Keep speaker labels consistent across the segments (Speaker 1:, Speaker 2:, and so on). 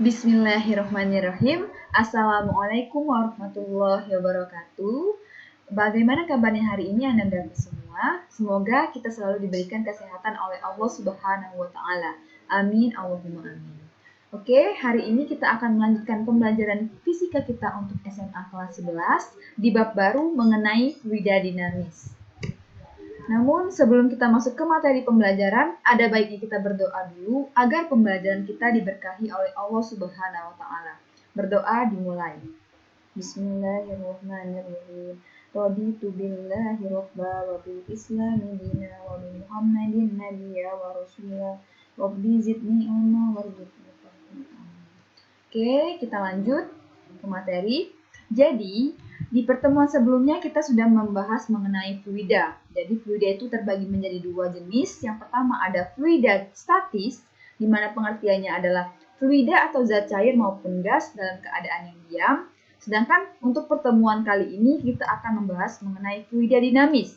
Speaker 1: Bismillahirrahmanirrahim. Assalamualaikum warahmatullahi wabarakatuh. Bagaimana kabarnya hari ini Anda semua? Semoga kita selalu diberikan kesehatan oleh Allah Subhanahu wa taala. Amin Allahumma amin. Oke, hari ini kita akan melanjutkan pembelajaran fisika kita untuk SMA kelas 11 di bab baru mengenai fluida dinamis. Namun sebelum kita masuk ke materi pembelajaran, ada baiknya kita berdoa dulu agar pembelajaran kita diberkahi oleh Allah Subhanahu wa taala. Berdoa dimulai. Bismillahirrahmanirrahim. Raditu billahi rabba wa bil islami dina wa bi Muhammadin nabiyya wa rasulah. Rabbi zidni ilma warzuqni fahma. Oke, kita lanjut ke materi. Jadi, di pertemuan sebelumnya kita sudah membahas mengenai fluida. Jadi fluida itu terbagi menjadi dua jenis. Yang pertama ada fluida statis, di mana pengertiannya adalah fluida atau zat cair maupun gas dalam keadaan yang diam. Sedangkan untuk pertemuan kali ini kita akan membahas mengenai fluida dinamis.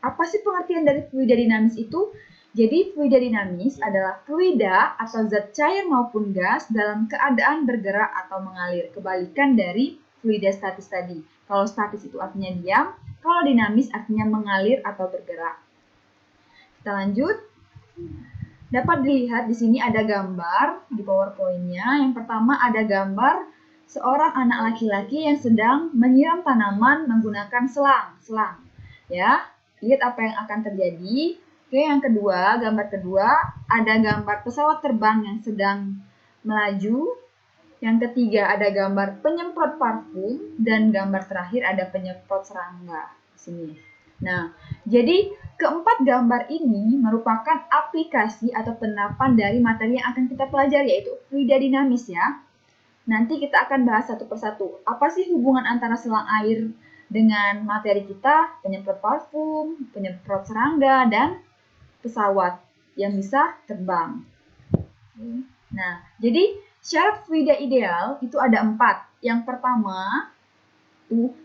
Speaker 1: Apa sih pengertian dari fluida dinamis itu? Jadi fluida dinamis adalah fluida atau zat cair maupun gas dalam keadaan bergerak atau mengalir. Kebalikan dari fluida statis tadi. Kalau statis itu artinya diam, kalau dinamis artinya mengalir atau bergerak. Kita lanjut. Dapat dilihat di sini ada gambar di PowerPoint-nya. Yang pertama ada gambar seorang anak laki-laki yang sedang menyiram tanaman menggunakan selang. Ya, lihat apa yang akan terjadi. Oke, yang kedua, gambar kedua ada gambar pesawat terbang yang sedang melaju. Yang ketiga ada gambar penyemprot parfum dan gambar terakhir ada penyemprot serangga di sini. Nah, jadi keempat gambar ini merupakan aplikasi atau penerapan dari materi yang akan kita pelajari yaitu fluida dinamis ya. Nanti kita akan bahas satu persatu. Apa sih hubungan antara selang air dengan materi kita, penyemprot parfum, penyemprot serangga dan pesawat yang bisa terbang. Nah, jadi syarat fluida ideal itu ada 4. Yang pertama,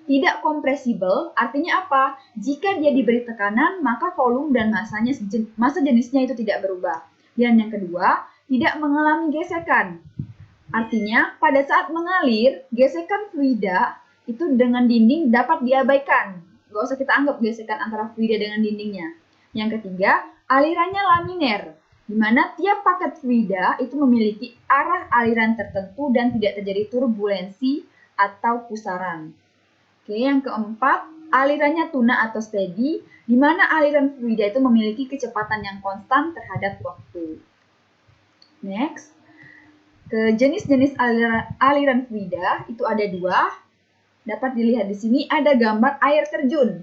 Speaker 1: tidak kompresibel, artinya apa? Jika dia diberi tekanan, maka volume dan massa jenisnya itu tidak berubah. Dan yang kedua, tidak mengalami gesekan. Artinya, pada saat mengalir, gesekan fluida itu dengan dinding dapat diabaikan. Nggak usah kita anggap gesekan antara fluida dengan dindingnya. Yang ketiga, alirannya laminer, di mana tiap paket fluida itu memiliki arah aliran tertentu dan tidak terjadi turbulensi atau pusaran. Oke, yang keempat, alirannya tuna atau steady, di mana aliran fluida itu memiliki kecepatan yang konstan terhadap waktu. Next, ke jenis-jenis aliran fluida itu ada 2. Dapat dilihat di sini ada gambar air terjun.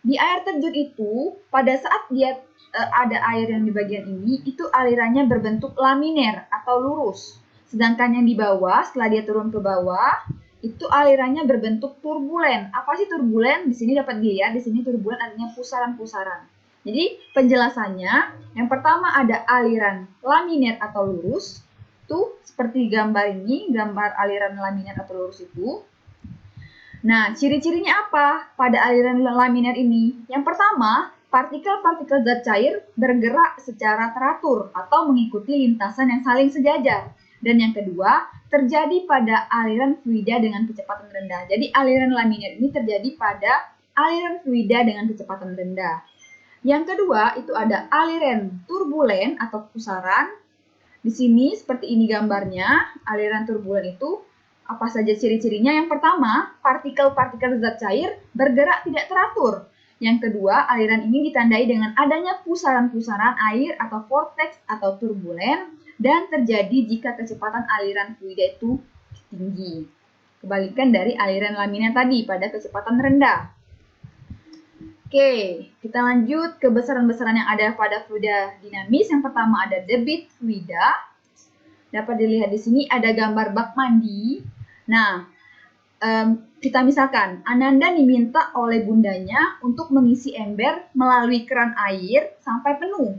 Speaker 1: Di air terjun itu, pada saat dia ada air yang di bagian ini, itu alirannya berbentuk laminer atau lurus. Sedangkan yang di bawah, setelah dia turun ke bawah, itu alirannya berbentuk turbulen. Apa sih turbulen? Di sini dapat dilihat, di sini turbulen artinya pusaran-pusaran. Jadi penjelasannya, yang pertama ada aliran laminer atau lurus. Tuh, seperti gambar ini, gambar aliran laminer atau lurus itu. Nah, ciri-cirinya apa pada aliran laminer ini? Yang pertama, partikel-partikel zat cair bergerak secara teratur atau mengikuti lintasan yang saling sejajar. Dan yang kedua, terjadi pada aliran fluida dengan kecepatan rendah. Jadi aliran laminer ini terjadi pada aliran fluida dengan kecepatan rendah. Yang kedua, itu ada aliran turbulen atau pusaran. Di sini seperti ini gambarnya, aliran turbulen itu apa saja ciri-cirinya? Yang pertama, partikel-partikel zat cair bergerak tidak teratur. Yang kedua, aliran ini ditandai dengan adanya pusaran-pusaran air atau vortex atau turbulen dan terjadi jika kecepatan aliran fluida itu tinggi. Kebalikan dari aliran laminer tadi pada kecepatan rendah. Oke, kita lanjut ke besaran-besaran yang ada pada fluida dinamis. Yang pertama ada debit fluida. Dapat dilihat di sini ada gambar bak mandi. Nah, kita misalkan Ananda diminta oleh bundanya untuk mengisi ember melalui keran air sampai penuh.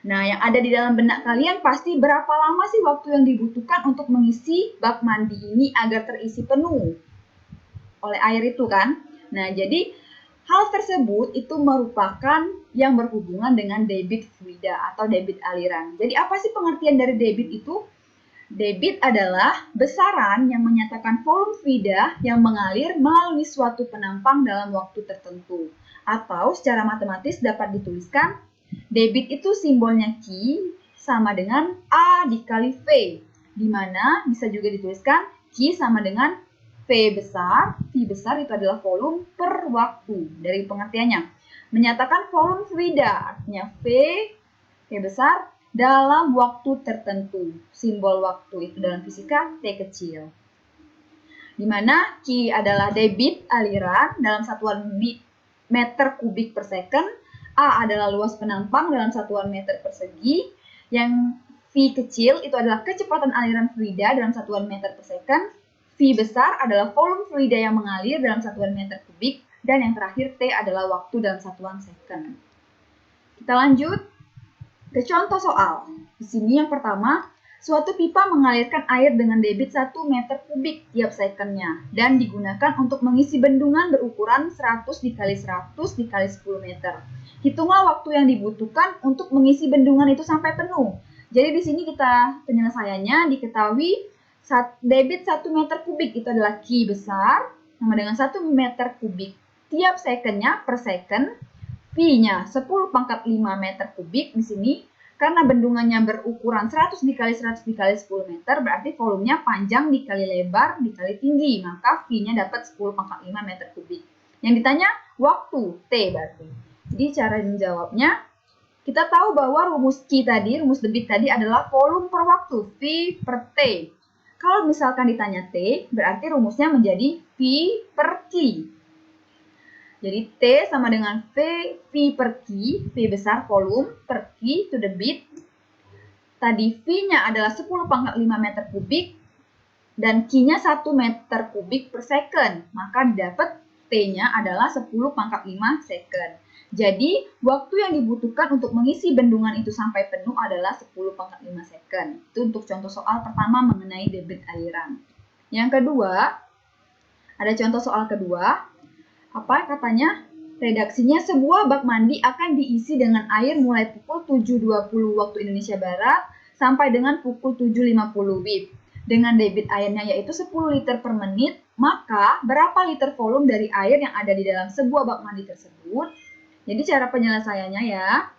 Speaker 1: Nah, yang ada di dalam benak kalian pasti berapa lama sih waktu yang dibutuhkan untuk mengisi bak mandi ini agar terisi penuh oleh air itu kan? Nah, jadi hal tersebut itu merupakan yang berhubungan dengan debit fluida atau debit aliran. Jadi apa sih pengertian dari debit itu? Debit adalah besaran yang menyatakan volume fluida yang mengalir melalui suatu penampang dalam waktu tertentu. Atau secara matematis dapat dituliskan, debit itu simbolnya Q sama dengan A dikali V, di mana bisa juga dituliskan Q sama dengan V besar itu adalah volume per waktu. Dari pengertiannya, menyatakan volume fluida, artinya V besar, dalam waktu tertentu. Simbol waktu itu dalam fisika T kecil. Di mana Q adalah debit aliran dalam satuan meter kubik per second, A adalah luas penampang dalam satuan meter persegi, yang V kecil itu adalah kecepatan aliran fluida dalam satuan meter per second, V besar adalah volume fluida yang mengalir dalam satuan meter kubik, dan yang terakhir T adalah waktu dalam satuan second. Kita lanjut ke contoh soal. Di sini yang pertama, suatu pipa mengalirkan air dengan debit 1 meter kubik tiap secondnya dan digunakan untuk mengisi bendungan berukuran 100 dikali 100 dikali 10 meter. Hitunglah waktu yang dibutuhkan untuk mengisi bendungan itu sampai penuh. Jadi di sini penyelesaiannya diketahui debit 1 meter kubik itu adalah Q besar sama dengan 1 meter kubik tiap secondnya per second. Pi-nya 10 pangkat 5 meter kubik di sini, karena bendungannya berukuran 100 dikali 100 dikali 10 meter, berarti volumenya panjang dikali lebar dikali tinggi, maka V-nya dapat 10 pangkat 5 meter kubik. Yang ditanya waktu, T berarti. Jadi cara menjawabnya, kita tahu bahwa rumus Q tadi, rumus debit tadi adalah volume per waktu, V per T. Kalau misalkan ditanya T, berarti rumusnya menjadi V per Q. Jadi T sama dengan V per Q, V besar volume per Q to the bit. Tadi V-nya adalah 10 pangkat 5 meter kubik dan Q-nya 1 meter kubik per second. Maka didapat T-nya adalah 10 pangkat 5 second. Jadi waktu yang dibutuhkan untuk mengisi bendungan itu sampai penuh adalah 10 pangkat 5 second. Itu untuk contoh soal pertama mengenai debit aliran. Yang kedua, ada contoh soal kedua. Apa katanya? Redaksinya, sebuah bak mandi akan diisi dengan air mulai pukul 7.20 waktu Indonesia Barat sampai dengan pukul 7.50 WIB. Dengan debit airnya yaitu 10 liter per menit, maka berapa liter volume dari air yang ada di dalam sebuah bak mandi tersebut? Jadi cara penyelesaiannya ya,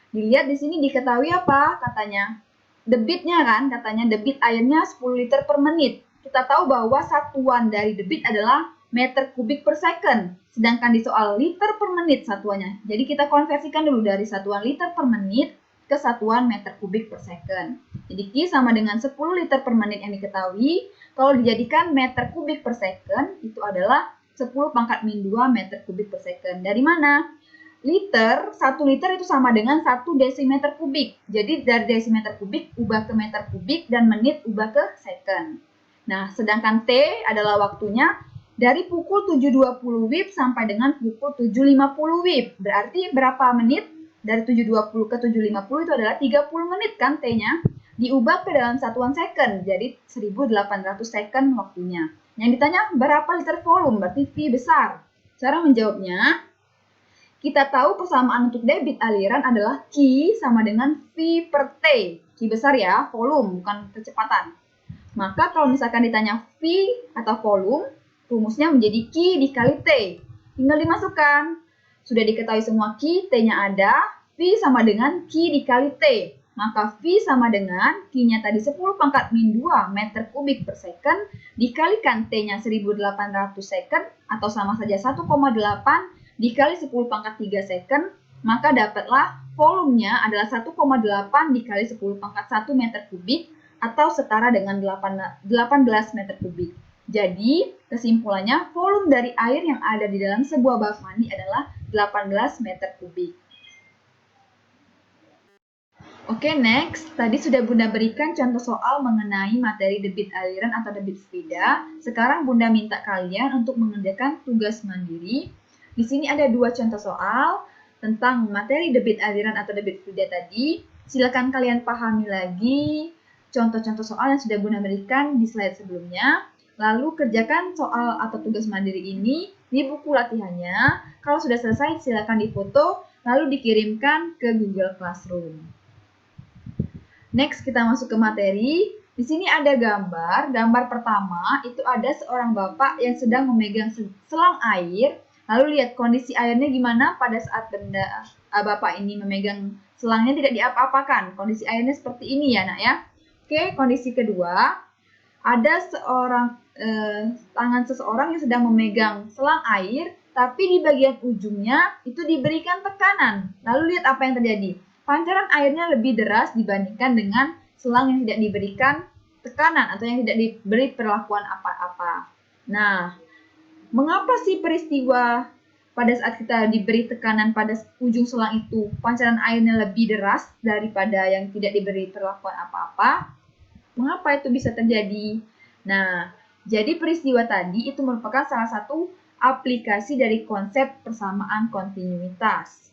Speaker 1: dilihat di sini diketahui apa katanya? Debitnya kan, katanya debit airnya 10 liter per menit. Kita tahu bahwa satuan dari debit adalah meter kubik per second, sedangkan di soal liter per menit satuannya. Jadi kita konversikan dulu dari satuan liter per menit ke satuan meter kubik per second. Jadi Q sama dengan 10 liter per menit yang diketahui, kalau dijadikan meter kubik per second, itu adalah 10 pangkat min 2 meter kubik per second. Dari mana? Liter, 1 liter itu sama dengan 1 desimeter kubik. Jadi dari desimeter kubik ubah ke meter kubik dan menit ubah ke second. Nah, sedangkan T adalah waktunya dari pukul 7.20 WIB sampai dengan pukul 7.50 WIB. Berarti berapa menit? Dari 7.20 ke 7.50 itu adalah 30 menit kan T-nya. Diubah ke dalam satuan second, jadi 1.800 second waktunya. Yang ditanya berapa liter volume, berarti V besar. Cara menjawabnya, kita tahu persamaan untuk debit aliran adalah Q sama dengan V per T. Q besar ya, volume, bukan kecepatan. Maka kalau misalkan ditanya V atau volume, rumusnya menjadi Q dikali T. Tinggal dimasukkan. Sudah diketahui semua Q, T-nya ada. V sama dengan Q dikali T. Maka V sama dengan Q-nya tadi 10 pangkat min 2 meter kubik per second dikalikan T-nya 1.800 second atau sama saja 1,8 dikali 10 pangkat 3 second. Maka dapatlah volumenya adalah 1,8 dikali 10 pangkat 1 meter kubik atau setara dengan 18 meter kubik. Jadi, kesimpulannya volume dari air yang ada di dalam sebuah bak mandi adalah 18 meter kubik. Oke, next. Tadi sudah Bunda berikan contoh soal mengenai materi debit aliran atau debit fluida. Sekarang Bunda minta kalian untuk mengerjakan tugas mandiri. Di sini ada dua contoh soal tentang materi debit aliran atau debit fluida tadi. Silakan kalian pahami lagi contoh-contoh soal yang sudah Bunda berikan di slide sebelumnya. Lalu kerjakan soal atau tugas mandiri ini di buku latihannya. Kalau sudah selesai, silakan difoto, lalu dikirimkan ke Google Classroom. Next, kita masuk ke materi. Di sini ada gambar. Gambar pertama itu ada seorang bapak yang sedang memegang selang air. Lalu lihat kondisi airnya gimana pada saat bapak ini memegang selangnya tidak diapa-apakan. Kondisi airnya seperti ini ya, Nak ya. Oke, kondisi kedua, ada tangan seseorang yang sedang memegang selang air, tapi di bagian ujungnya itu diberikan tekanan. Lalu lihat apa yang terjadi. Pancaran airnya lebih deras dibandingkan dengan selang yang tidak diberikan tekanan atau yang tidak diberi perlakuan apa-apa. Nah, mengapa sih peristiwa pada saat kita diberi tekanan pada ujung selang itu pancaran airnya lebih deras daripada yang tidak diberi perlakuan apa-apa? Mengapa itu bisa terjadi? Nah, jadi peristiwa tadi itu merupakan salah satu aplikasi dari konsep persamaan kontinuitas.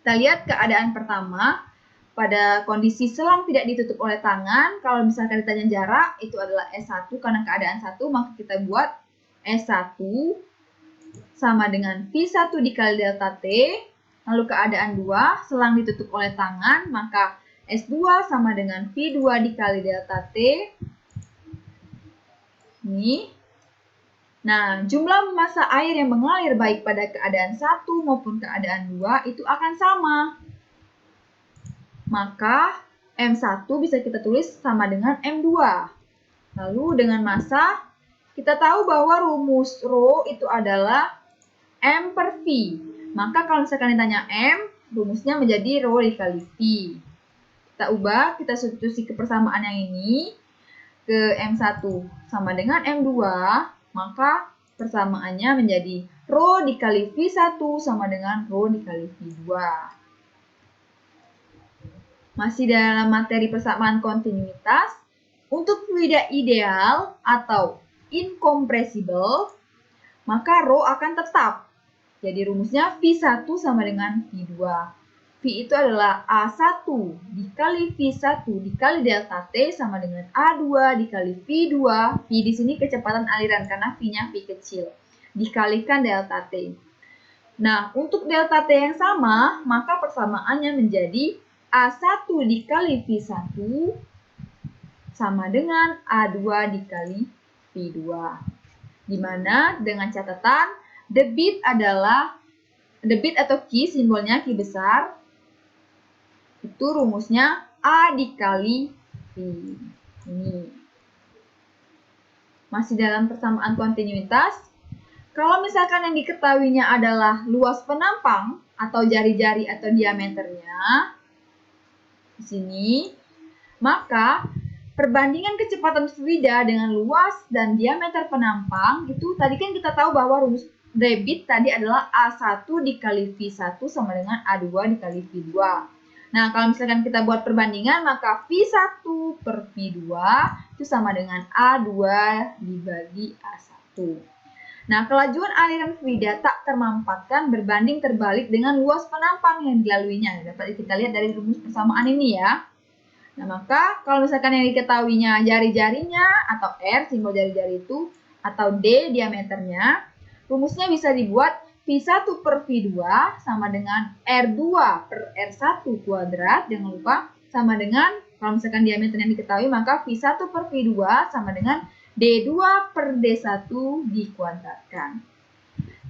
Speaker 1: Kita lihat keadaan pertama, pada kondisi selang tidak ditutup oleh tangan, kalau misalkan ditanya jarak, itu adalah S1 karena keadaan 1, maka kita buat S1 sama dengan V1 dikali delta T. Lalu keadaan 2, selang ditutup oleh tangan, maka S2 sama dengan V2 dikali delta T. Ini. Nah, jumlah massa air yang mengalir baik pada keadaan 1 maupun keadaan 2 itu akan sama. Maka M1 bisa kita tulis sama dengan M2. Lalu dengan massa, kita tahu bahwa rumus Rho itu adalah M per V. Maka kalau misalkan ditanya M, rumusnya menjadi Rho dikali V. Kita ubah, kita substitusi ke persamaan yang ini ke M1 sama dengan M2, maka persamaannya menjadi Rho dikali V1 sama dengan Rho dikali V2. Masih dalam materi persamaan kontinuitas, untuk fluida ideal atau incompressible, maka Rho akan tetap. Jadi rumusnya V1 sama dengan V2. V itu adalah A1 dikali V1 dikali delta T sama dengan A2 dikali V2. V di sini kecepatan aliran karena V-nya V kecil. Dikalikan delta T. Nah, untuk delta T yang sama, maka persamaannya menjadi A1 dikali V1 sama dengan A2 dikali V2. Di mana dengan catatan debit atau Q, simbolnya Q besar, itu rumusnya A dikali V. Ini. Masih dalam persamaan kontinuitas, kalau misalkan yang diketahuinya adalah luas penampang atau jari-jari atau diameternya, di sini, maka perbandingan kecepatan fluida dengan luas dan diameter penampang, itu tadi kan kita tahu bahwa rumus debit tadi adalah A1 dikali V1 sama dengan A2 dikali V2. Nah, kalau misalkan kita buat perbandingan, maka V1 per V2 itu sama dengan A2 dibagi A1. Nah, kelajuan aliran fluida tak termampatkan berbanding terbalik dengan luas penampang yang dilaluinya. Dapat kita lihat dari rumus persamaan ini ya. Nah, maka kalau misalkan yang diketahuinya jari-jarinya atau R, simbol jari-jari itu, atau D, diameternya, rumusnya bisa dibuat V1 per V2 sama dengan R2 per R1 kuadrat, jangan lupa, sama dengan, kalau misalkan diameter yang diketahui, maka V1 per V2 sama dengan D2 per D1 dikuadratkan.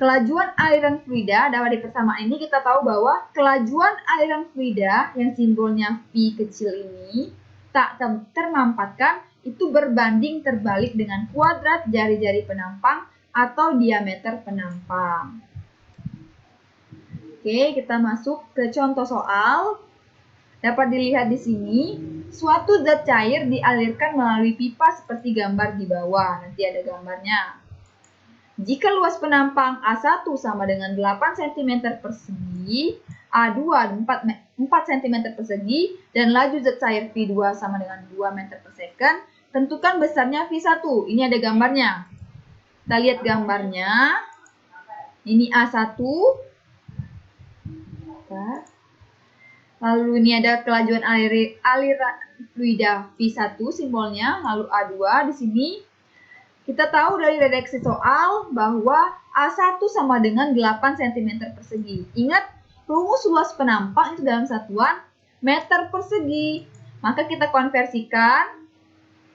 Speaker 1: Kelajuan aliran fluida, dapat di persamaan ini kita tahu bahwa kelajuan aliran fluida yang simbolnya V kecil ini tak termampatkan itu berbanding terbalik dengan kuadrat jari-jari penampang atau diameter penampang. Oke, kita masuk ke contoh soal. Dapat dilihat di sini, suatu zat cair dialirkan melalui pipa seperti gambar di bawah. Nanti ada gambarnya. Jika luas penampang A1 sama dengan 8 cm persegi, A2 4 cm persegi, dan laju zat cair V2 sama dengan 2 meter per second, tentukan besarnya V1. Ini ada gambarnya. Kita lihat gambarnya. Ini A1. Lalu ini ada kelajuan aliran fluida V1 simbolnya, lalu A2 di sini. Kita tahu dari redaksi soal bahwa A1 sama dengan 8 cm persegi. Ingat, rumus luas penampang itu dalam satuan meter persegi. Maka kita konversikan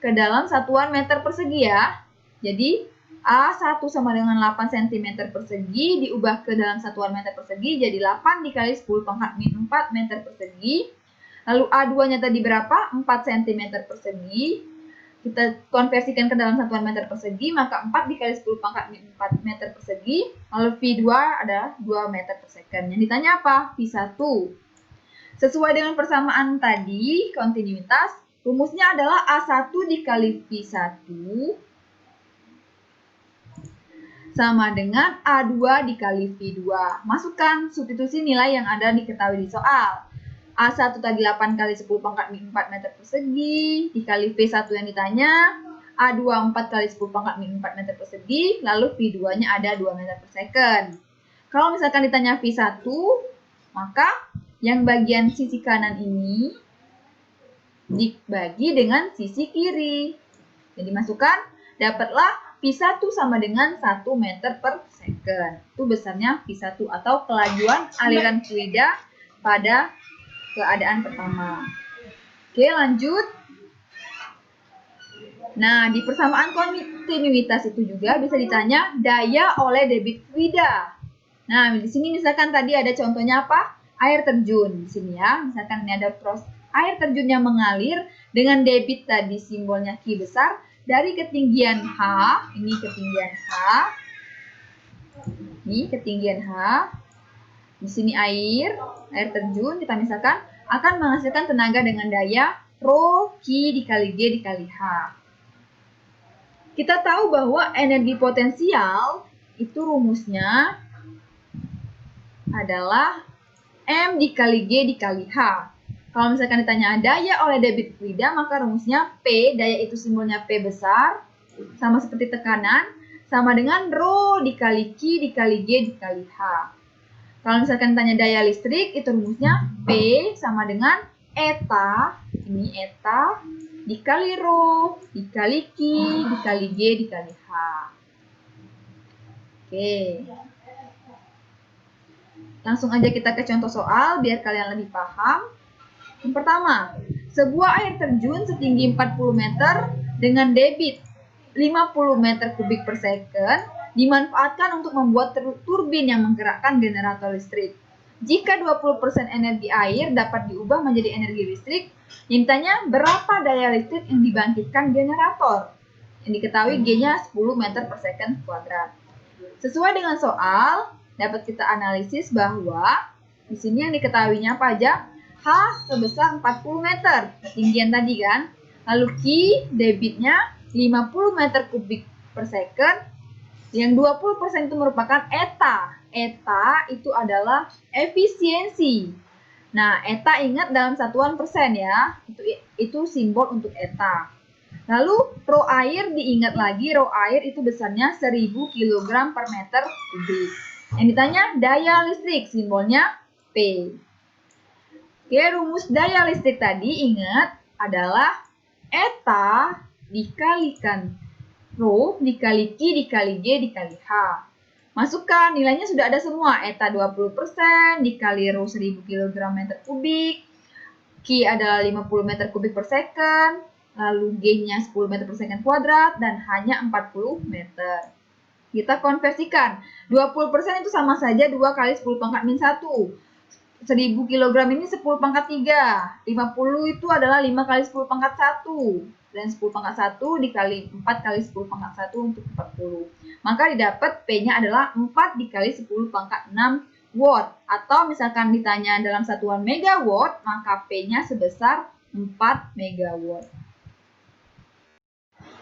Speaker 1: ke dalam satuan meter persegi ya. Jadi A1 sama dengan 8 cm persegi diubah ke dalam satuan meter persegi jadi 8 dikali 10 pangkat min 4 meter persegi. Lalu A2-nya tadi berapa? 4 cm persegi. Kita konversikan ke dalam satuan meter persegi, maka 4 dikali 10 pangkat min 4 meter persegi. Lalu V2 adalah 2 meter per second. Yang ditanya apa? V1. Sesuai dengan persamaan tadi, kontinuitas, rumusnya adalah A1 dikali V1 sama dengan A2 dikali V2. Masukkan substitusi nilai yang ada diketahui di soal. A1 tadi 8 kali 10 pangkat min 4 meter persegi, dikali V1 yang ditanya, A2 4 kali 10 pangkat min 4 meter persegi, lalu V2-nya ada 2 meter per second. Kalau misalkan ditanya V1, maka yang bagian sisi kanan ini dibagi dengan sisi kiri. Jadi masukkan, dapatlah V1 sama dengan 1 meter per second. Itu besarnya V1 atau kelajuan aliran fluida pada keadaan pertama. Oke, lanjut. Nah, di persamaan kontinuitas itu juga bisa ditanya daya oleh debit fluida. Nah, di sini misalkan tadi ada contohnya apa? Air terjun. Di sini ya, misalkan ini ada air terjun yang mengalir dengan debit tadi simbolnya Q besar dari ketinggian H, ini ketinggian H, ini ketinggian H. Di sini air terjun kita misalkan akan menghasilkan tenaga dengan daya Rho Q dikali G dikali H. Kita tahu bahwa energi potensial itu rumusnya adalah M dikali G dikali H. Kalau misalkan ditanya daya oleh debit fluida, maka rumusnya P, daya itu simbolnya P besar, sama seperti tekanan, sama dengan Rho dikali Q dikali G dikali H. Kalau misalkan ditanya daya listrik, itu rumusnya P sama dengan eta, ini eta, dikali Rho, dikali Q, dikali G dikali H. Oke. Langsung aja kita ke contoh soal, biar kalian lebih paham. Yang pertama, sebuah air terjun setinggi 40 meter dengan debit 50 meter kubik per second dimanfaatkan untuk membuat turbin yang menggerakkan generator listrik. Jika 20% energi air dapat diubah menjadi energi listrik, yang ditanya berapa daya listrik yang dibangkitkan generator? Yang diketahui G-nya 10 meter per second kuadrat. Sesuai dengan soal, dapat kita analisis bahwa di sini yang diketahuinya apa aja? H sebesar 40 meter, ketinggian tadi kan. Lalu Q, debitnya 50 meter kubik per second. Yang 20% itu merupakan eta. Eta itu adalah efisiensi. Nah, eta ingat dalam satuan persen ya. Itu simbol untuk eta. Lalu rho air diingat lagi, rho air itu besarnya 1000 kg per meter kubik. Yang ditanya daya listrik, simbolnya P. Oke, rumus daya listrik tadi ingat adalah eta dikalikan Rho dikali Q dikali G dikali H. Masukkan, nilainya sudah ada semua. Eta 20% dikali Rho 1000 kg meter kubik. Q adalah 50 meter kubik per second. Lalu G-nya 10 meter per second kuadrat dan hanya 40 meter. Kita konversikan. 20% itu sama saja 2 kali 10 pangkat min 1. 1000 kg ini 10 pangkat 3. 50 itu adalah 5 kali 10 pangkat 1. Dan 10 pangkat 1 dikali 4 kali 10 pangkat 1 untuk 40. Maka didapat P-nya adalah 4 dikali 10 pangkat 6 watt. Atau misalkan ditanya dalam satuan megawatt, maka P-nya sebesar 4 megawatt.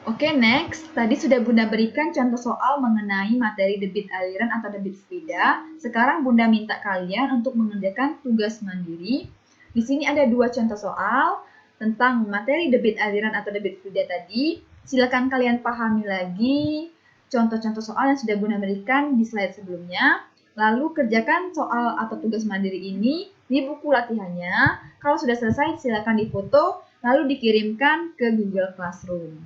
Speaker 1: Oke, next. Tadi sudah Bunda berikan contoh soal mengenai materi debit aliran atau debit fluida. Sekarang Bunda minta kalian untuk mengerjakan tugas mandiri. Di sini ada 2 contoh soal tentang materi debit aliran atau debit fluida tadi. Silakan kalian pahami lagi contoh-contoh soal yang sudah Bunda berikan di slide sebelumnya. Lalu kerjakan soal atau tugas mandiri ini di buku latihannya. Kalau sudah selesai, silakan difoto lalu dikirimkan ke Google Classroom.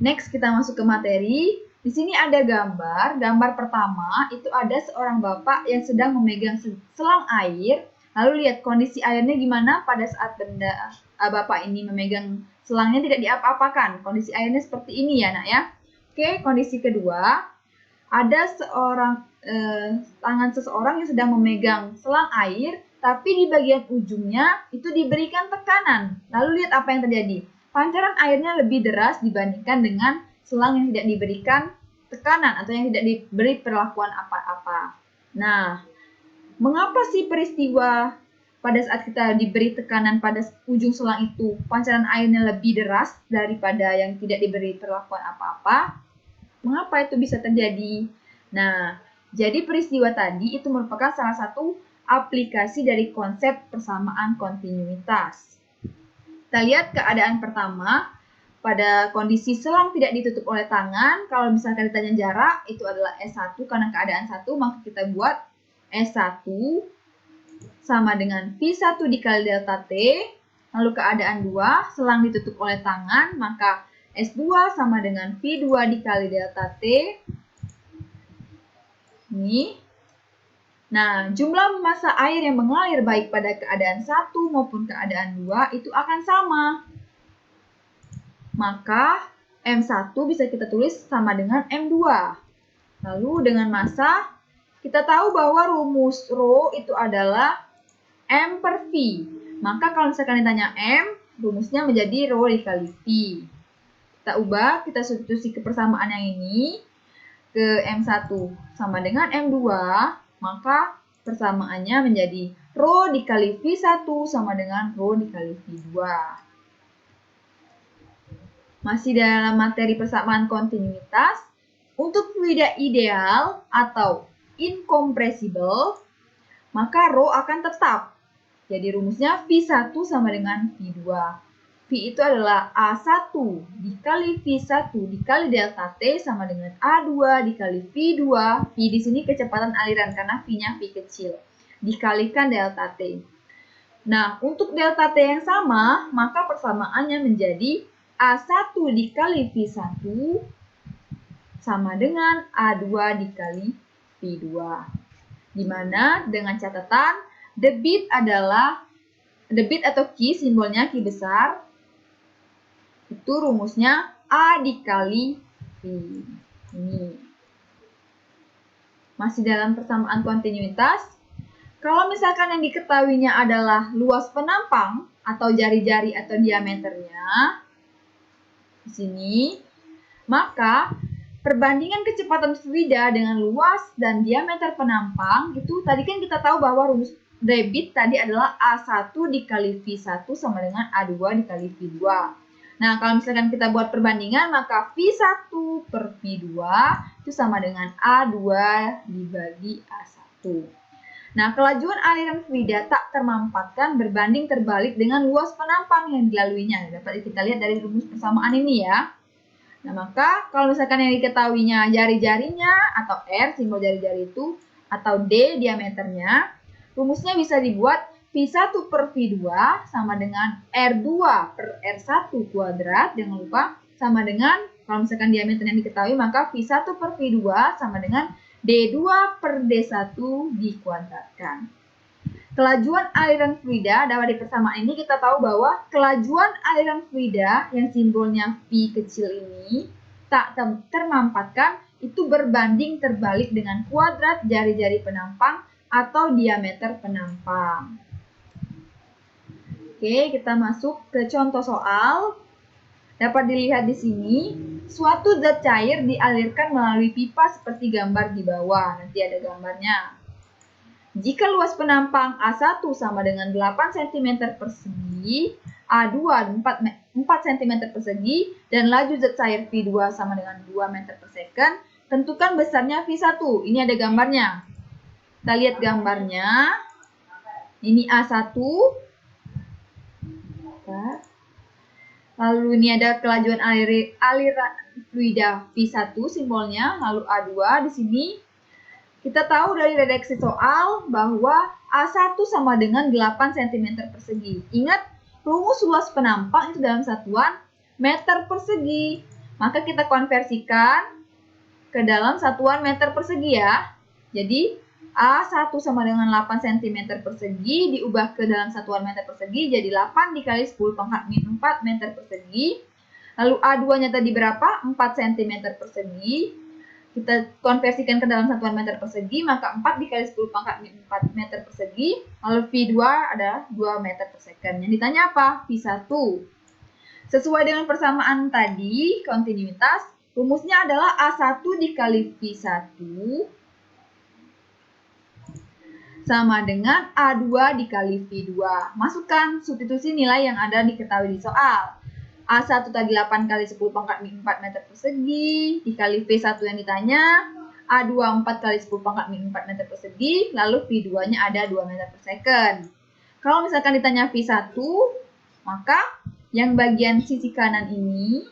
Speaker 1: Next, kita masuk ke materi. Di sini ada gambar. Gambar pertama itu ada seorang bapak yang sedang memegang selang air. Lalu lihat kondisi airnya gimana pada saat bapak ini memegang selangnya tidak diapa-apakan. Kondisi airnya seperti ini ya, Nak ya. Oke, kondisi kedua, ada tangan seseorang yang sedang memegang selang air, tapi di bagian ujungnya itu diberikan tekanan. Lalu lihat apa yang terjadi. Pancaran airnya lebih deras dibandingkan dengan selang yang tidak diberikan tekanan atau yang tidak diberi perlakuan apa-apa. Nah, mengapa sih peristiwa pada saat kita diberi tekanan pada ujung selang itu, pancaran airnya lebih deras daripada yang tidak diberi perlakuan apa-apa? Mengapa itu bisa terjadi? Nah, jadi peristiwa tadi itu merupakan salah satu aplikasi dari konsep persamaan kontinuitas. Kita lihat keadaan pertama, pada kondisi selang tidak ditutup oleh tangan, kalau misalkan ditanya jarak, itu adalah S1 karena keadaan 1, maka kita buat S1 sama dengan V1 dikali delta T. Lalu keadaan 2, selang ditutup oleh tangan, maka S2 sama dengan V2 dikali delta T. Ini. Nah, jumlah massa air yang mengalir baik pada keadaan 1 maupun keadaan 2 itu akan sama. Maka M1 bisa kita tulis sama dengan M2. Lalu dengan massa, kita tahu bahwa rumus Rho itu adalah M per V. Maka kalau misalkan ditanya M, rumusnya menjadi Rho dikali V. Kita ubah, kita substitusi ke persamaan yang ini ke M1 sama dengan M2, maka persamaannya menjadi Rho dikali V1 sama dengan Rho dikali V2. Masih dalam materi persamaan kontinuitas, untuk fluida ideal atau incompressible, maka Rho akan tetap. Jadi rumusnya V1 sama dengan V2. V itu adalah A1 dikali V1 dikali delta T sama dengan A2 dikali V2. V di sini kecepatan aliran karena V-nya V kecil. Dikalikan delta T. Nah, untuk delta T yang sama, maka persamaannya menjadi A1 dikali V1 sama dengan A2 dikali V2. Di mana dengan catatan debit atau Q, simbolnya Q besar, itu rumusnya A dikali V. Ini. Masih dalam persamaan kontinuitas. Kalau misalkan yang diketahuinya adalah luas penampang atau jari-jari atau diameternya, di sini, maka perbandingan kecepatan fluida dengan luas dan diameter penampang, itu tadi kan kita tahu bahwa rumus debit tadi adalah A1 dikali V1 sama dengan A2 dikali V2. Nah, kalau misalkan kita buat perbandingan, maka V1 per V2 itu sama dengan A2 dibagi A1. Nah, kelajuan aliran fluida tak termampatkan berbanding terbalik dengan luas penampang yang dilaluinya. Dapat kita lihat dari rumus persamaan ini ya. Nah, maka kalau misalkan yang diketahuinya jari-jarinya atau R, simbol jari-jari itu, atau D, diameternya, rumusnya bisa dibuat V1 per V2 sama dengan R2 per R1 kuadrat, jangan lupa, sama dengan, kalau misalkan diameter yang diketahui, maka V1 per V2 sama dengan D2 per D1 dikuadratkan. Kelajuan aliran fluida, dapat di persamaan ini kita tahu bahwa kelajuan aliran fluida yang simbolnya V kecil ini tak termampatkan itu berbanding terbalik dengan kuadrat jari-jari penampang atau diameter penampang. Oke, kita masuk ke contoh soal. Dapat dilihat di sini, suatu zat cair dialirkan melalui pipa seperti gambar di bawah. Nanti ada gambarnya. Jika luas penampang A1 sama dengan 8 cm persegi, A2 4 cm persegi, dan laju zat cair V2 sama dengan 2 meter per second, tentukan besarnya V1. Ini ada gambarnya. Kita lihat gambarnya. Ini A1. Lalu ini ada kelajuan aliran fluida V1 simbolnya, lalu A2 di sini. Kita tahu dari redaksi soal bahwa A1 sama dengan 8 cm persegi. Ingat, rumus luas penampang itu dalam satuan meter persegi. Maka kita konversikan ke dalam satuan meter persegi ya. Jadi A1 sama dengan 8 cm persegi diubah ke dalam satuan meter persegi jadi 8 dikali 10 pangkat min 4 meter persegi. Lalu A2-nya tadi berapa? 4 cm persegi. Kita konversikan ke dalam satuan meter persegi, maka 4 dikali 10 pangkat min 4 meter persegi. Lalu V2 adalah 2 meter per second. Yang ditanya apa? V1. Sesuai dengan persamaan tadi, kontinuitas, rumusnya adalah A1 dikali V1 sama dengan A2 dikali V2. Masukkan substitusi nilai yang ada diketahui di soal. A1 tadi 8 kali 10 pangkat min 4 meter persegi, dikali V1 yang ditanya, A2 4 kali 10 pangkat min 4 meter persegi, lalu V2-nya ada 2 meter per second. Kalau misalkan ditanya V1, maka yang bagian sisi kanan ini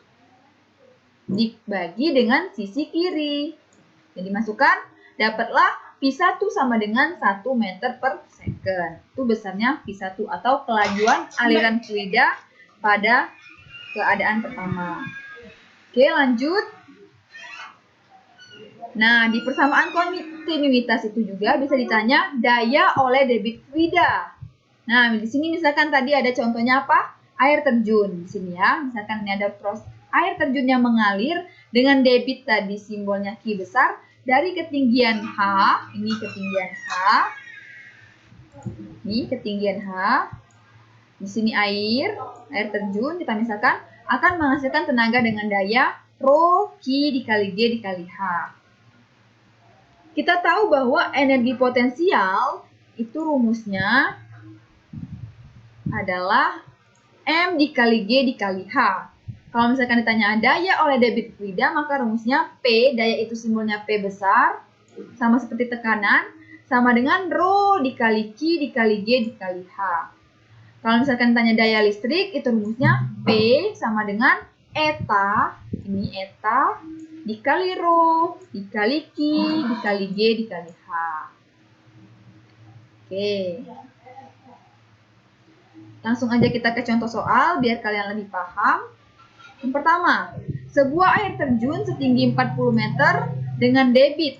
Speaker 1: dibagi dengan sisi kiri. Jadi masukkan, dapatlah V1 sama dengan 1 meter per second. Itu besarnya V1 atau kelajuan aliran fluida pada keadaan pertama. Oke, lanjut. Nah, di persamaan kontinuitas itu juga bisa ditanya daya oleh debit fluida. Nah, di sini misalkan tadi ada contohnya apa? Air terjun. Di sini ya, misalkan ini ada air terjun yang mengalir dengan debit tadi simbolnya Q besar dari ketinggian H, ini ketinggian H. Ini ketinggian H. Di sini air terjun kita misalkan akan menghasilkan tenaga dengan daya Rho Q dikali G dikali H. Kita tahu bahwa energi potensial itu rumusnya adalah M dikali G dikali H. Kalau misalkan ditanya daya oleh debit fluida, maka rumusnya P, daya itu simbolnya P besar, sama seperti tekanan, sama dengan Rho dikali Q dikali G dikali H. Kalau misalkan ditanya daya listrik, itu rumusnya P sama dengan eta, ini eta, dikali Rho, dikali Q, dikali G dikali H. Oke. Langsung aja kita ke contoh soal biar kalian lebih paham. Yang pertama, sebuah air terjun setinggi 40 meter dengan debit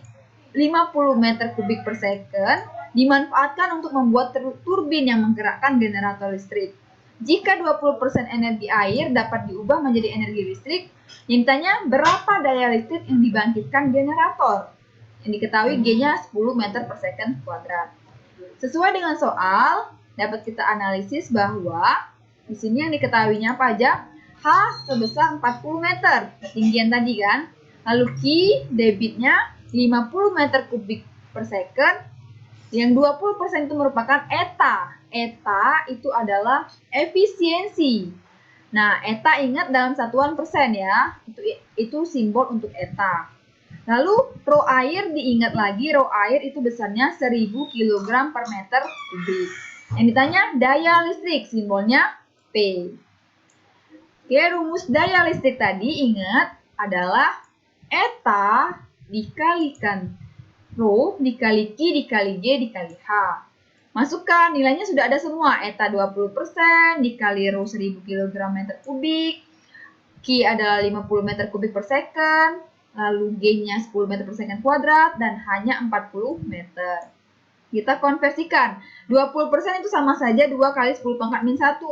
Speaker 1: 50 meter kubik per second dimanfaatkan untuk membuat turbin yang menggerakkan generator listrik. Jika 20% energi air dapat diubah menjadi energi listrik, yang ditanya berapa daya listrik yang dibangkitkan generator? Yang diketahui G-nya 10 meter per second kuadrat. Sesuai dengan soal, dapat kita analisis bahwa di sini yang diketahuinya apa aja? H sebesar 40 meter, ketinggian tadi kan. Lalu Q debitnya 50 meter kubik per second. Yang 20% itu merupakan eta. Eta itu adalah efisiensi. Nah, eta ingat dalam satuan persen ya. Itu simbol untuk eta. Lalu rho air diingat lagi, rho air itu besarnya 1000 kg per meter kubik. Yang ditanya daya listrik, simbolnya P. Oke, rumus daya listrik tadi ingat adalah eta dikalikan Rho dikali Q dikali G dikali H. Masukkan, nilainya sudah ada semua. Eta 20% dikali Rho 1000 kg meter kubik. Q adalah 50 meter kubik per second. Lalu G-nya 10 meter per second kuadrat dan hanya 40 meter. Kita konversikan. 20% itu sama saja 2 kali 10 pangkat min 1.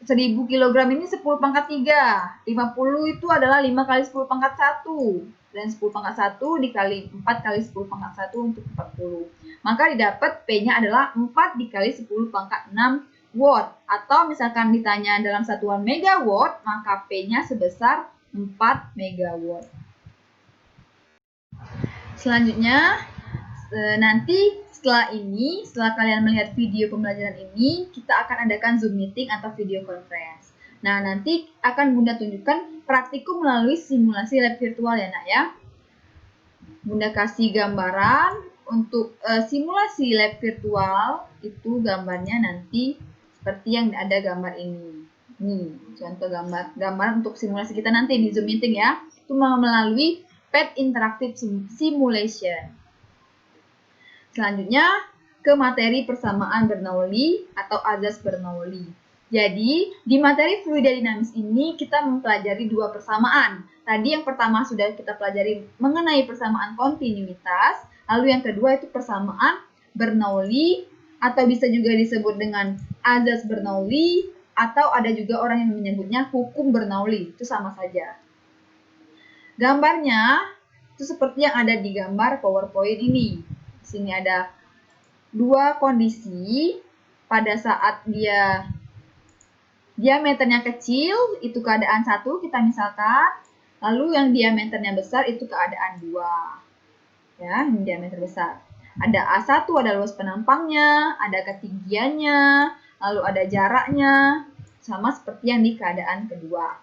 Speaker 1: 1000 kg ini 10 pangkat 3. 50 itu adalah 5 kali 10 pangkat 1. Dan 10 pangkat 1 dikali 4 kali 10 pangkat 1 untuk 40. Maka didapat P-nya adalah 4 dikali 10 pangkat 6 watt. Atau misalkan ditanya dalam satuan megawatt, maka P-nya sebesar 4 megawatt. Selanjutnya, nanti setelah kalian melihat video pembelajaran ini, kita akan adakan Zoom meeting atau video conference. Nah, nanti akan Bunda tunjukkan praktikum melalui simulasi lab virtual ya, Nak ya. Bunda kasih gambaran untuk simulasi lab virtual, itu gambarnya nanti seperti yang ada gambar ini. Nih, contoh gambar untuk simulasi kita nanti di Zoom meeting ya. Itu melalui PET Interactive Simulation. Selanjutnya ke materi persamaan Bernoulli atau azas Bernoulli. Jadi, di materi fluida dinamis ini kita mempelajari dua persamaan. Tadi yang pertama sudah kita pelajari mengenai persamaan kontinuitas, lalu yang kedua itu persamaan Bernoulli atau bisa juga disebut dengan azas Bernoulli atau ada juga orang yang menyebutnya hukum Bernoulli, itu sama saja. Gambarnya itu seperti yang ada di gambar PowerPoint ini. Di sini ada dua kondisi pada saat dia diameternya kecil, itu keadaan 1 kita misalkan. Lalu yang diameternya besar itu keadaan 2. Ya, ini diameter besar. Ada A1, ada luas penampangnya, ada ketinggiannya, lalu ada jaraknya, sama seperti yang di keadaan kedua.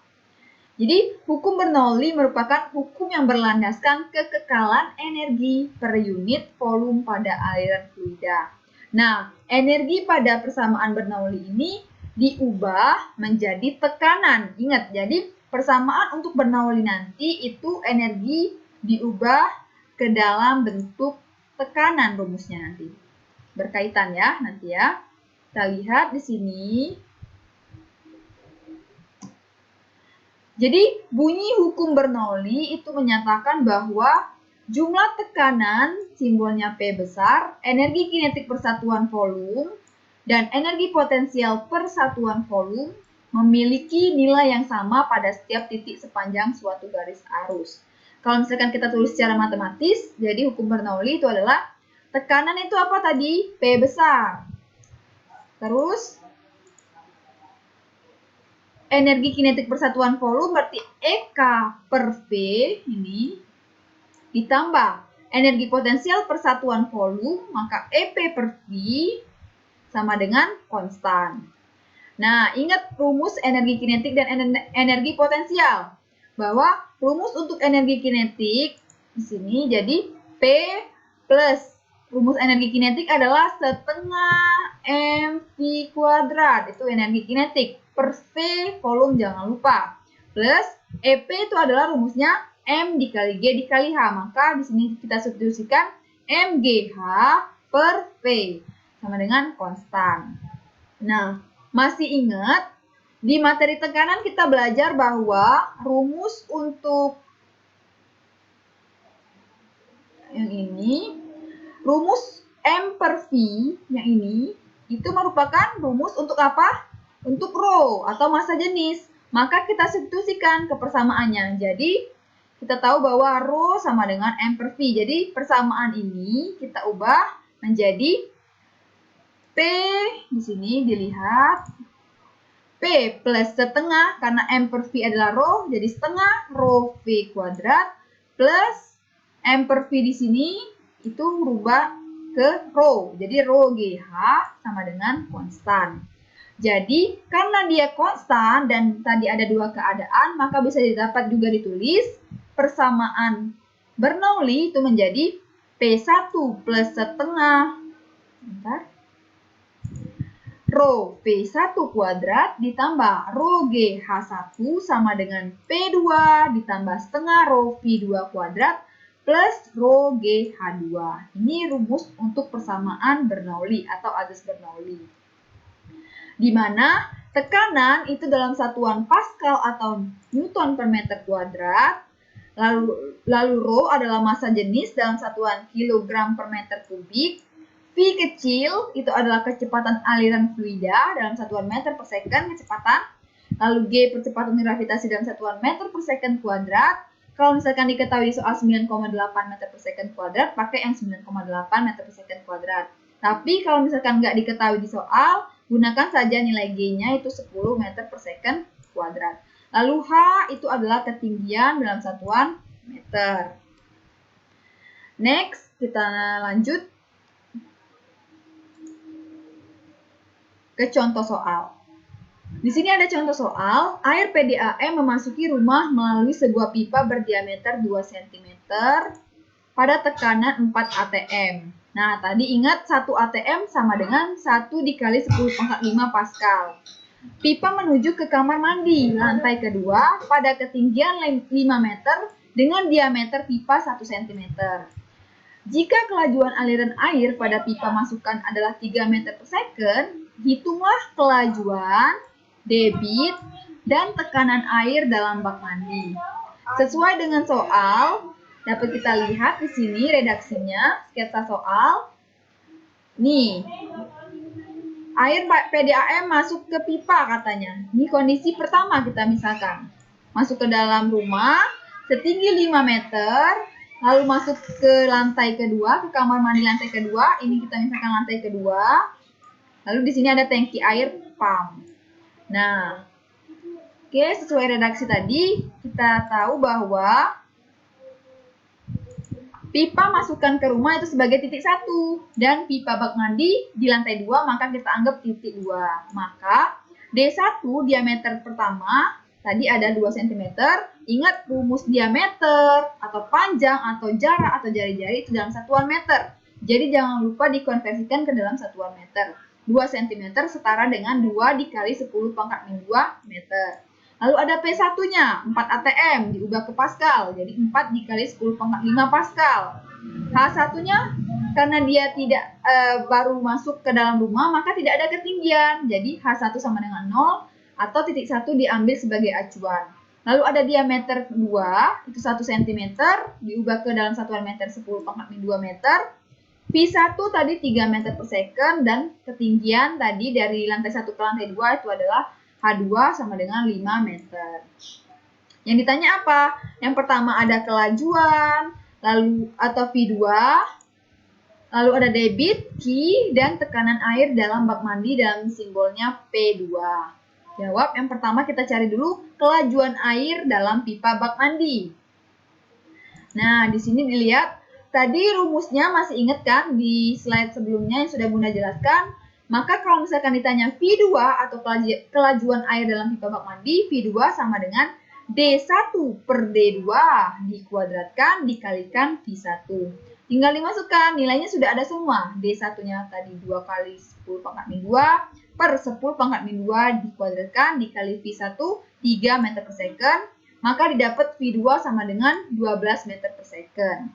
Speaker 1: Jadi, hukum Bernoulli merupakan hukum yang berlandaskan kekekalan energi per unit volume pada aliran fluida. Nah, energi pada persamaan Bernoulli ini diubah menjadi tekanan. Ingat, jadi persamaan untuk Bernoulli nanti itu energi diubah ke dalam bentuk tekanan rumusnya nanti. Berkaitan ya nanti ya. Kita lihat di sini. Jadi bunyi hukum Bernoulli itu menyatakan bahwa jumlah tekanan, simbolnya P besar, energi kinetik per satuan volume, dan energi potensial per satuan volume memiliki nilai yang sama pada setiap titik sepanjang suatu garis arus. Kalau misalkan kita tulis secara matematis, jadi hukum Bernoulli itu adalah tekanan itu apa tadi? P besar. Terus energi kinetik per satuan volume berarti EK per V ini ditambah energi potensial per satuan volume, maka EP per V sama dengan konstan. Nah, ingat rumus energi kinetik dan energi potensial. Bahwa rumus untuk energi kinetik di sini jadi P plus rumus energi kinetik adalah setengah mv kuadrat. Itu energi kinetik. Per V volume jangan lupa. Plus EP itu adalah rumusnya M dikali G dikali H. Maka di sini kita substitusikan MGH per V sama dengan konstan. Nah, masih ingat di materi tekanan kita belajar bahwa rumus untuk yang ini, rumus M per V yang ini, itu merupakan rumus untuk apa? Untuk rho atau massa jenis. Maka kita substitusikan ke persamaannya. Jadi, kita tahu bahwa rho sama dengan M per V. Jadi, persamaan ini kita ubah menjadi P di sini dilihat P plus setengah karena M per V adalah rho, jadi setengah rho V kuadrat plus M per V di sini itu berubah ke rho. Jadi rho GH sama dengan konstan. Jadi karena dia konstan dan tadi ada dua keadaan, maka bisa didapat juga ditulis persamaan Bernoulli itu menjadi P1 plus setengah. Bentar. Rho P1 kuadrat ditambah Rho GH1 sama dengan P2 ditambah setengah Rho V2 kuadrat plus Rho GH2. Ini rumus untuk persamaan Bernoulli atau azas Bernoulli. Di mana tekanan itu dalam satuan Pascal atau Newton per meter kuadrat. Lalu Rho adalah massa jenis dalam satuan kilogram per meter kubik. V kecil itu adalah kecepatan aliran fluida dalam satuan meter per second kecepatan. Lalu G percepatan gravitasi dalam satuan meter per second kuadrat. Kalau misalkan diketahui soal 9,8 meter per second kuadrat, pakai yang 9,8 meter per second kuadrat. Tapi kalau misalkan nggak diketahui di soal, gunakan saja nilai G-nya itu 10 meter per second kuadrat. Lalu H itu adalah ketinggian dalam satuan meter. Next, kita lanjut ke contoh soal. Di sini ada contoh soal, air PDAM memasuki rumah melalui sebuah pipa berdiameter 2 cm pada tekanan 4 atm. Nah, tadi ingat 1 atm sama dengan 1 dikali 10 pangkat 5 Pascal. Pipa menuju ke kamar mandi, lantai kedua, pada ketinggian 5 meter dengan diameter pipa 1 cm. Jika kelajuan aliran air pada pipa masukan adalah 3 meter per second, hitunglah kelajuan debit, dan tekanan air dalam bak mandi. Sesuai dengan soal, dapat kita lihat di sini redaksinya, sketsa soal. Nih, air PDAM masuk ke pipa katanya. Ini kondisi pertama kita misalkan. Masuk ke dalam rumah setinggi 5 meter, lalu masuk ke lantai kedua, ke kamar mandi lantai kedua. Ini kita misalkan lantai kedua. Lalu di sini ada tangki air pump. Nah, oke, sesuai redaksi tadi, kita tahu bahwa pipa masukkan ke rumah itu sebagai titik 1 dan pipa bak mandi di lantai 2 maka kita anggap titik 2. Maka D1 diameter pertama tadi ada 2 cm. Ingat rumus diameter atau panjang atau jarak atau jari-jari itu dalam satuan meter. Jadi jangan lupa dikonversikan ke dalam satuan meter. 2 cm setara dengan 2 dikali 10 pangkat min 2 meter. Lalu ada P1-nya, 4 atm, diubah ke Pascal. Jadi 4 dikali 10 pangkat 5 Pascal. H1-nya, karena dia tidak baru masuk ke dalam rumah, maka tidak ada ketinggian. Jadi H1 sama dengan 0, atau titik 1 diambil sebagai acuan. Lalu ada diameter 2, itu 1 cm, diubah ke dalam satuan meter 10 pangkat min 2 meter. V1 tadi 3 meter per second, dan ketinggian tadi dari lantai 1 ke lantai 2 itu adalah H2 sama dengan 5 meter. Yang ditanya apa? Yang pertama ada kelajuan, lalu atau V2, lalu ada debit, Q, dan tekanan air dalam bak mandi dalam simbolnya P2. Jawab yang pertama kita cari dulu kelajuan air dalam pipa bak mandi. Nah, di sini dilihat, tadi rumusnya masih ingat kan di slide sebelumnya yang sudah Bunda jelaskan? Maka kalau misalkan ditanya V2 atau kelajuan air dalam pipa bak mandi, V2 sama dengan D1 per D2 dikuadratkan dikalikan V1. Tinggal dimasukkan, nilainya sudah ada semua. D1-nya tadi 2 kali 10 pangkat min 2 per 10 pangkat min 2 dikuadratkan dikali V1 3 meter per second. Maka didapat V2 sama dengan 12 meter per second.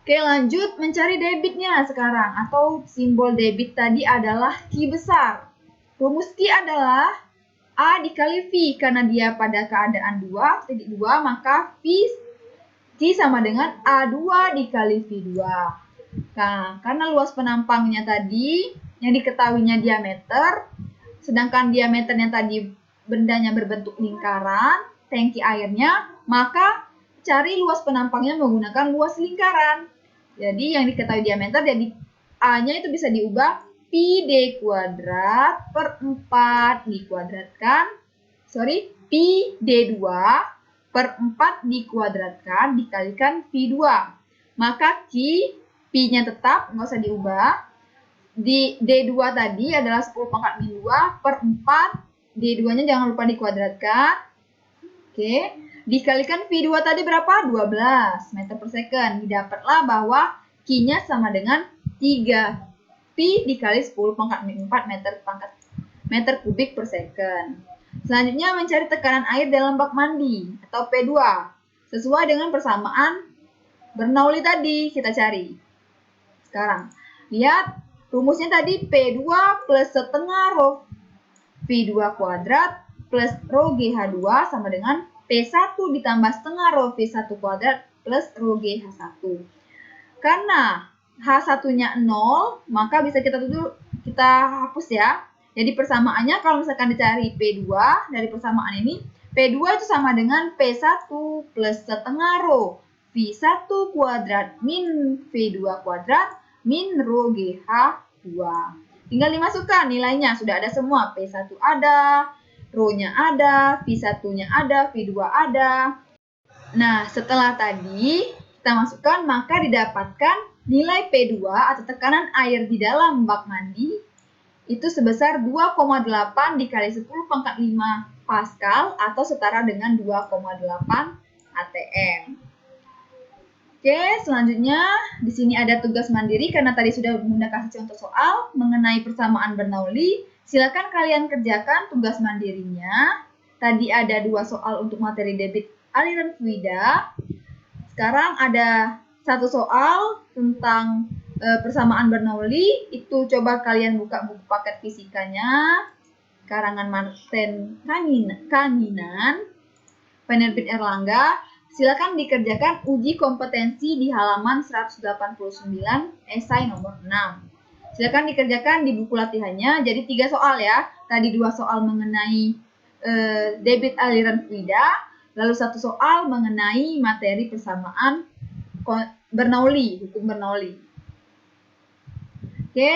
Speaker 1: Oke, lanjut mencari debitnya sekarang, atau simbol debit tadi adalah Q besar. Rumus Q adalah A dikali V, karena dia pada keadaan 2, titik 2, maka V Q sama dengan A2 dikali V2. Nah, karena luas penampangnya tadi, yang diketahuinya diameter, sedangkan diameternya tadi bendanya berbentuk lingkaran, tangki airnya, maka cari luas penampangnya menggunakan luas lingkaran. Jadi yang diketahui diameter, jadi A-nya itu bisa diubah pi D kuadrat per 4 dikuadratkan, pi D2 per 4 dikuadratkan dikalikan V2. Maka pi-nya tetap, nggak usah diubah. Di D2 tadi adalah 10 pangkat min 2 per 4, D2-nya jangan lupa dikuadratkan. Oke. Dikalikan V2 tadi berapa? 12 meter per second. Didapatlah bahwa Q-nya sama dengan 3 pi dikali 10 pangkat min 4 meter kubik per second. Selanjutnya mencari tekanan air dalam bak mandi atau P2. Sesuai dengan persamaan Bernoulli tadi kita cari. Sekarang, lihat rumusnya tadi P2 plus setengah rho V2 kuadrat plus rho GH2 sama dengan P1 ditambah setengah rho V1 kuadrat plus rho GH1. Karena H1-nya 0, maka bisa kita hapus ya. Jadi persamaannya kalau misalkan dicari P2 dari persamaan ini, P2 itu sama dengan P1 plus setengah rho V1 kuadrat min V2 kuadrat min rho GH2. Tinggal dimasukkan nilainya, sudah ada semua. P1 ada, rho-nya ada, V1-nya ada, V2 ada. Nah, setelah tadi kita masukkan, maka didapatkan nilai P2 atau tekanan air di dalam bak mandi itu sebesar 2,8 dikali 10 pangkat 5 Pascal atau setara dengan 2,8 atm. Oke, selanjutnya di sini ada tugas mandiri karena tadi sudah Bunda kasih contoh soal mengenai persamaan Bernoulli. Silakan kalian kerjakan tugas mandirinya. Tadi ada 2 soal untuk materi debit aliran fluida. Sekarang ada 1 soal tentang persamaan Bernoulli. Itu coba kalian buka buku paket fisikanya. karangan Martin Kanginan, penerbit Erlangga. Silakan dikerjakan uji kompetensi di halaman 189, esai nomor 6. Silakan dikerjakan di buku latihannya. Jadi 3 soal ya. Tadi 2 soal mengenai debit aliran fluida, lalu 1 soal mengenai materi persamaan Bernoulli, hukum Bernoulli. Oke,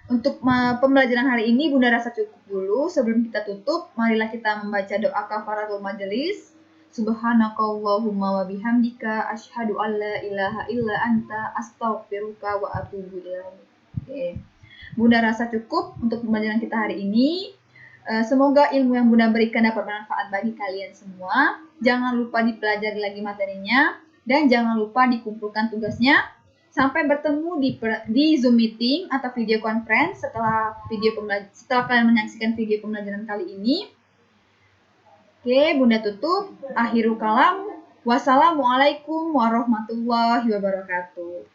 Speaker 1: untuk pembelajaran hari ini Bunda rasa cukup dulu. Sebelum kita tutup, marilah kita membaca doa kafaratul majelis. Subhanakallahumma wa bihamdika asyhadu an la ilaha illa anta astaghfiruka wa atubu ilaik. Oke. Bunda rasa cukup untuk pembelajaran kita hari ini. Semoga ilmu yang Bunda berikan dapat bermanfaat bagi kalian semua. Jangan lupa dipelajari lagi materinya dan jangan lupa dikumpulkan tugasnya. Sampai bertemu di Zoom meeting atau video conference setelah kalian menyaksikan video pembelajaran kali ini. Oke, Bunda tutup. Akhirul kalam. Wassalamualaikum warahmatullahi wabarakatuh.